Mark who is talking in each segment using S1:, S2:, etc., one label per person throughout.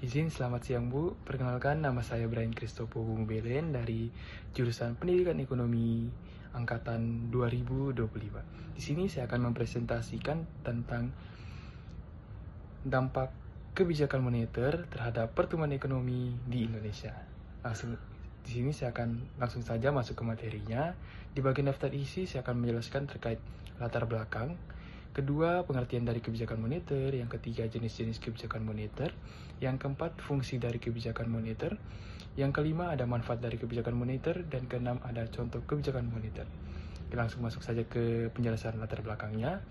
S1: Izin selamat siang Bu, perkenalkan nama saya Brian Kristopo Belen dari jurusan Pendidikan Ekonomi Angkatan 2025. Di sini saya akan mempresentasikan tentang dampak kebijakan moneter terhadap pertumbuhan ekonomi di Indonesia. Di sini saya akan langsung saja masuk ke materinya. Di bagian daftar isi saya akan menjelaskan terkait latar belakang. Kedua, pengertian dari kebijakan moneter. Yang ketiga, jenis-jenis kebijakan moneter. Yang keempat, fungsi dari kebijakan moneter. Yang kelima, ada manfaat dari kebijakan moneter. Dan keenam, ada contoh kebijakan moneter. Oke, langsung masuk saja ke penjelasan latar belakangnya.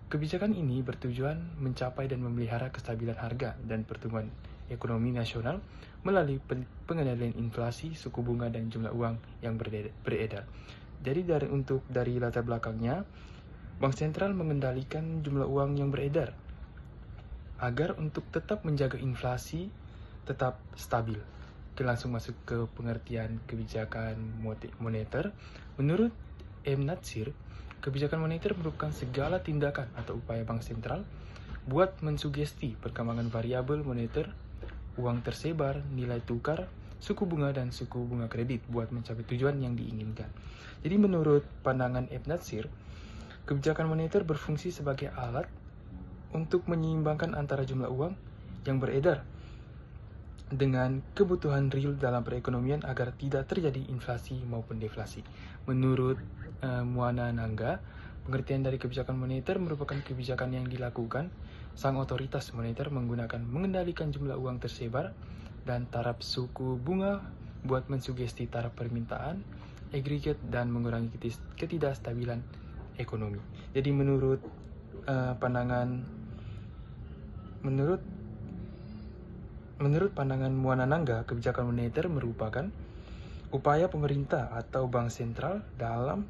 S1: Kebijakan ini bertujuan mencapai dan memelihara kestabilan harga dan pertumbuhan ekonomi nasional melalui pengendalian inflasi, suku bunga, dan jumlah uang yang beredar. Jadi dari latar belakangnya, Bank Sentral mengendalikan jumlah uang yang beredar agar untuk tetap menjaga inflasi tetap stabil. Oke, langsung masuk ke pengertian kebijakan moneter. Menurut M. Natsir, kebijakan moneter merupakan segala tindakan atau upaya Bank Sentral buat mensugesti perkembangan variabel moneter, uang tersebar, nilai tukar, suku bunga, dan suku bunga kredit buat mencapai tujuan yang diinginkan. Jadi menurut pandangan M. Natsir, kebijakan moneter berfungsi sebagai alat untuk menyeimbangkan antara jumlah uang yang beredar dengan kebutuhan real dalam perekonomian agar tidak terjadi inflasi maupun deflasi. Menurut Muana Nangga, pengertian dari kebijakan moneter merupakan kebijakan yang dilakukan sang otoritas moneter mengendalikan jumlah uang tersebar dan taraf suku bunga buat mensugesti taraf permintaan, aggregate, dan mengurangi ketidakstabilan ekonomi. Jadi menurut pandangan Muana Nangga, kebijakan moneter merupakan upaya pemerintah atau bank sentral dalam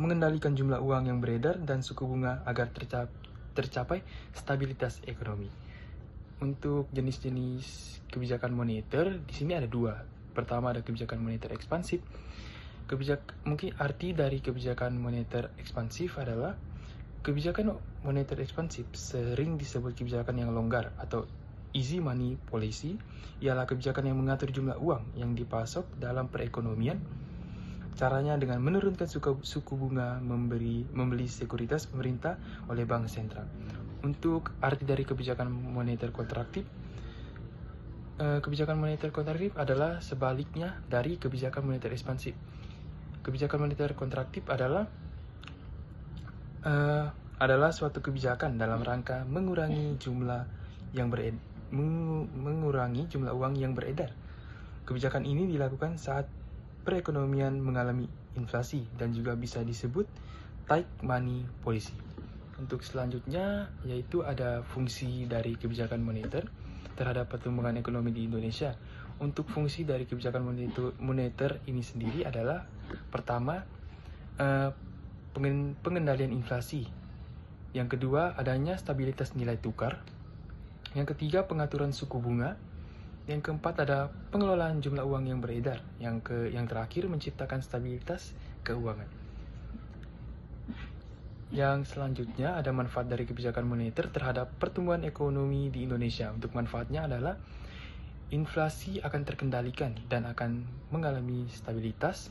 S1: mengendalikan jumlah uang yang beredar dan suku bunga agar tercapai stabilitas ekonomi. Untuk jenis-jenis kebijakan moneter di sini ada dua. Pertama, ada kebijakan moneter ekspansif. Mungkin arti dari kebijakan moneter ekspansif adalah kebijakan moneter ekspansif sering disebut kebijakan yang longgar atau easy money policy, ialah kebijakan yang mengatur jumlah uang yang dipasok dalam perekonomian. Caranya dengan menurunkan suku bunga membeli sekuritas pemerintah oleh bank sentral. Untuk arti dari kebijakan moneter kontraktif, kebijakan moneter kontraktif adalah sebaliknya dari kebijakan moneter ekspansif. Kebijakan moneter kontraktif adalah suatu kebijakan dalam rangka mengurangi jumlah uang yang beredar. Kebijakan ini dilakukan saat perekonomian mengalami inflasi dan juga bisa disebut tight money policy. Untuk selanjutnya yaitu ada fungsi dari kebijakan moneter terhadap pertumbuhan ekonomi di Indonesia. Untuk fungsi dari kebijakan moneter ini sendiri adalah pertama, pengendalian inflasi. Yang kedua, adanya stabilitas nilai tukar. Yang ketiga, pengaturan suku bunga. Yang keempat, ada pengelolaan jumlah uang yang beredar. Yang terakhir, menciptakan stabilitas keuangan. Yang selanjutnya ada manfaat dari kebijakan moneter terhadap pertumbuhan ekonomi di Indonesia. Untuk manfaatnya adalah inflasi akan terkendalikan dan akan mengalami stabilitas.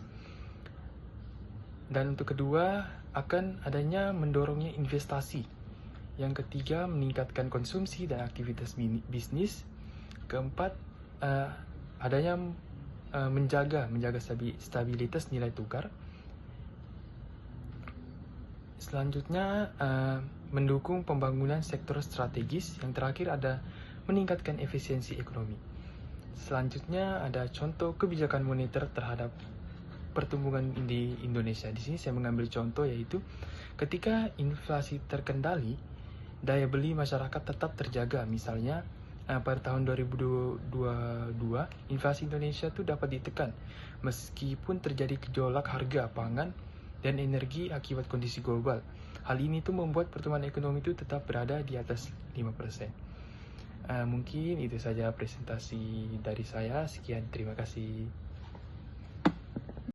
S1: Dan untuk kedua, akan adanya mendorongnya investasi. Yang ketiga, meningkatkan konsumsi dan aktivitas bisnis. Keempat, adanya menjaga stabilitas nilai tukar. Selanjutnya, mendukung pembangunan sektor strategis. Yang terakhir ada meningkatkan efisiensi ekonomi. Selanjutnya ada contoh kebijakan moneter terhadap pertumbuhan di Indonesia. Di sini saya mengambil contoh yaitu ketika inflasi terkendali, daya beli masyarakat tetap terjaga. Misalnya pada tahun 2022, inflasi Indonesia itu dapat ditekan meskipun terjadi gejolak harga pangan dan energi akibat kondisi global. Hal ini tuh membuat pertumbuhan ekonomi itu tetap berada di atas 5%. Mungkin itu saja presentasi dari saya. Sekian, terima kasih.